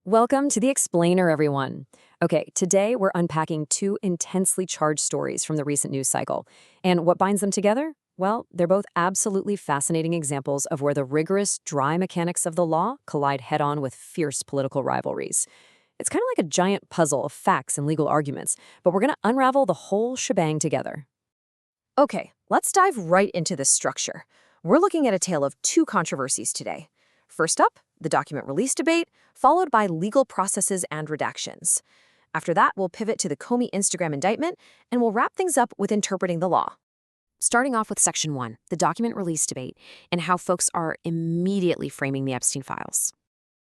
Welcome to The Explainer, everyone. Okay, today we're unpacking two intensely charged stories from the recent news cycle. And what binds them together? Well, they're both absolutely fascinating examples of where the rigorous, dry mechanics of the law collide head-on with fierce political rivalries. It's kind of like a giant puzzle of facts and legal arguments, but we're going to unravel the whole shebang together. Okay, let's dive right into this structure. We're looking at a tale of two controversies today. First up, the document release debate, followed by legal processes and redactions. After that, we'll pivot to the Comey Instagram indictment, and we'll wrap things up with interpreting the law. Starting off with Section 1, the document release debate, and how folks are immediately framing the Epstein files.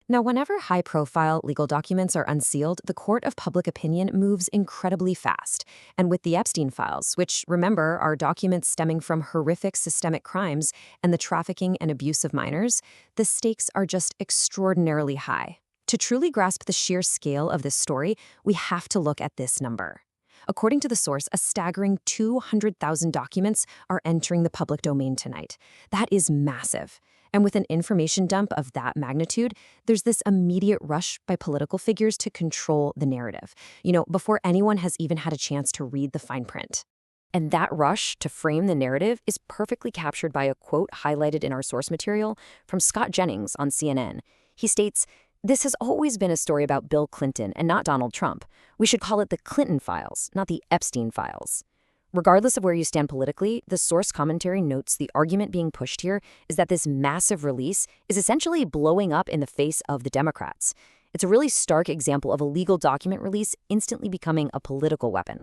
Now, whenever high-profile legal documents are unsealed, the court of public opinion moves incredibly fast. And with the Epstein files, which, remember, are documents stemming from horrific systemic crimes and the trafficking and abuse of minors, the stakes are just extraordinarily high. To truly grasp the sheer scale of this story, we have to look at this number. According to the source, a staggering 200,000 documents are entering the public domain tonight. That is massive. And with an information dump of that magnitude, there's this immediate rush by political figures to control the narrative, before anyone has even had a chance to read the fine print. And that rush to frame the narrative is perfectly captured by a quote highlighted in our source material from Scott Jennings on CNN. He states, "This has always been a story about Bill Clinton and not Donald Trump. We should call it the Clinton files, not the Epstein files." Regardless of where you stand politically, the source commentary notes the argument being pushed here is that this massive release is essentially blowing up in the face of the Democrats. It's a really stark example of a legal document release instantly becoming a political weapon.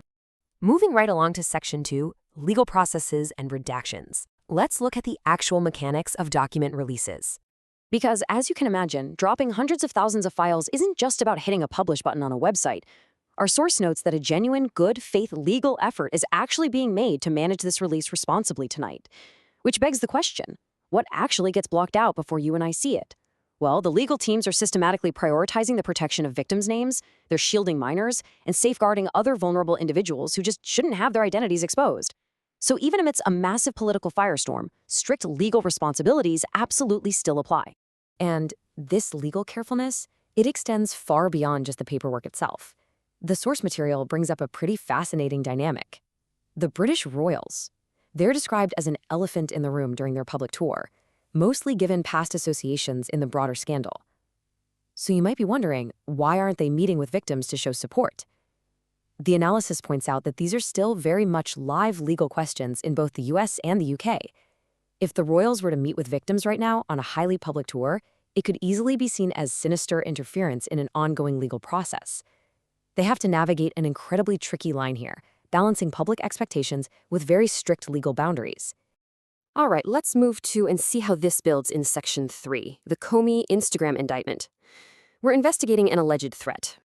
Moving right along to Section 2, legal processes and redactions. Let's look at the actual mechanics of document releases. Because as you can imagine, dropping hundreds of thousands of files isn't just about hitting a publish button on a website. Our source notes that a genuine, good faith legal effort is actually being made to manage this release responsibly tonight. Which begs the question, what actually gets blocked out before you and I see it? Well, the legal teams are systematically prioritizing the protection of victims' names, they're shielding minors, and safeguarding other vulnerable individuals who just shouldn't have their identities exposed. So even amidst a massive political firestorm, strict legal responsibilities absolutely still apply. And this legal carefulness, it extends far beyond just the paperwork itself. The source material brings up a pretty fascinating dynamic. The British royals. They're described as an elephant in the room during their public tour, mostly given past associations in the broader scandal. So you might be wondering, why aren't they meeting with victims to show support? The analysis points out that these are still very much live legal questions in both the US and the UK. If the royals were to meet with victims right now on a highly public tour, it could easily be seen as sinister interference in an ongoing legal process. They have to navigate an incredibly tricky line here, balancing public expectations with very strict legal boundaries. All right, let's move to and see how this builds in Section 3, the Comey Instagram indictment. We're investigating an alleged threat.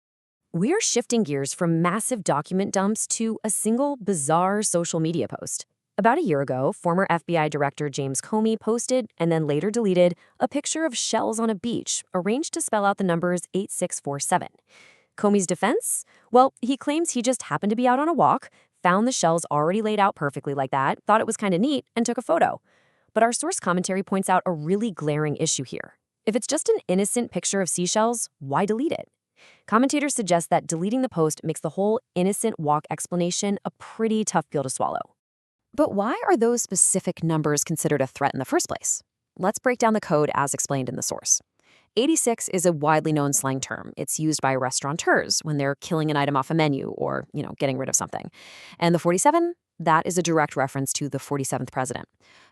We're shifting gears from massive document dumps to a single bizarre social media post. About a year ago, former FBI Director James Comey posted, and then later deleted, a picture of shells on a beach arranged to spell out the numbers 8647. Comey's defense? Well, he claims he just happened to be out on a walk, found the shells already laid out perfectly like that, thought it was kind of neat, and took a photo. But our source commentary points out a really glaring issue here. If it's just an innocent picture of seashells, why delete it? Commentators suggest that deleting the post makes the whole innocent walk explanation a pretty tough pill to swallow. But why are those specific numbers considered a threat in the first place? Let's break down the code as explained in the source. 86 is a widely known slang term. It's used by restaurateurs when they're killing an item off a menu or, getting rid of something. And the 47, that is a direct reference to the 47th president.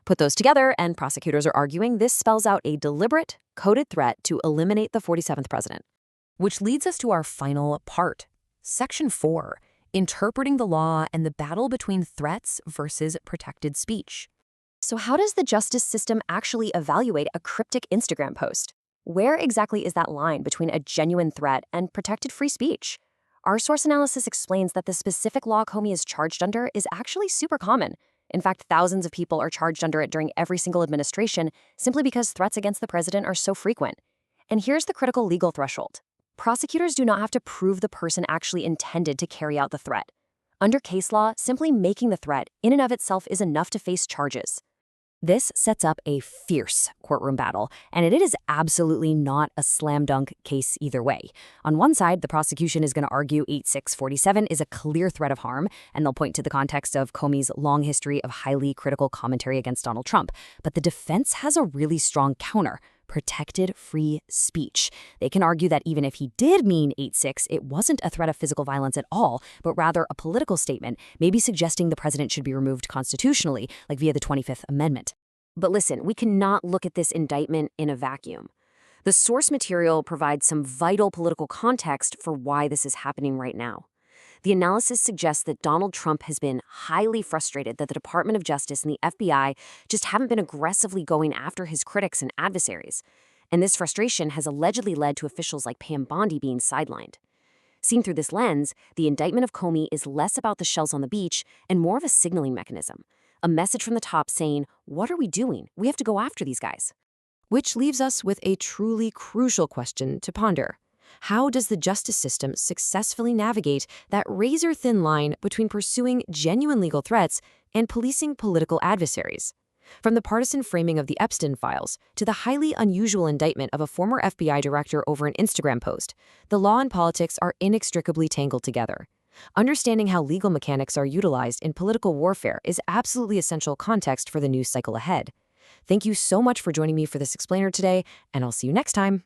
Put those together, and prosecutors are arguing this spells out a deliberate, coded threat to eliminate the 47th president. Which leads us to our final part, Section 4, interpreting the law and the battle between threats versus protected speech. So how does the justice system actually evaluate a cryptic Instagram post? Where exactly is that line between a genuine threat and protected free speech? Our source analysis explains that the specific law Comey is charged under is actually super common. In fact, thousands of people are charged under it during every single administration simply because threats against the president are so frequent. And here's the critical legal threshold. Prosecutors do not have to prove the person actually intended to carry out the threat. Under case law, simply making the threat in and of itself is enough to face charges. This sets up a fierce courtroom battle, and it is absolutely not a slam dunk case either way. On one side, the prosecution is going to argue 8647 is a clear threat of harm, and they'll point to the context of Comey's long history of highly critical commentary against Donald Trump. But the defense has a really strong counter: protected free speech. They can argue that even if he did mean 86, it wasn't a threat of physical violence at all, but rather a political statement, maybe suggesting the president should be removed constitutionally, like via the 25th Amendment. But listen, we cannot look at this indictment in a vacuum. The source material provides some vital political context for why this is happening right now. The analysis suggests that Donald Trump has been highly frustrated that the Department of Justice and the FBI just haven't been aggressively going after his critics and adversaries. And this frustration has allegedly led to officials like Pam Bondi being sidelined. Seen through this lens, the indictment of Comey is less about the shells on the beach and more of a signaling mechanism. A message from the top saying, "What are we doing? We have to go after these guys." Which leaves us with a truly crucial question to ponder. How does the justice system successfully navigate that razor-thin line between pursuing genuine legal threats and policing political adversaries? From the partisan framing of the Epstein files to the highly unusual indictment of a former FBI director over an Instagram post, the law and politics are inextricably tangled together. Understanding how legal mechanics are utilized in political warfare is absolutely essential context for the news cycle ahead. Thank you so much for joining me for this explainer today, and I'll see you next time.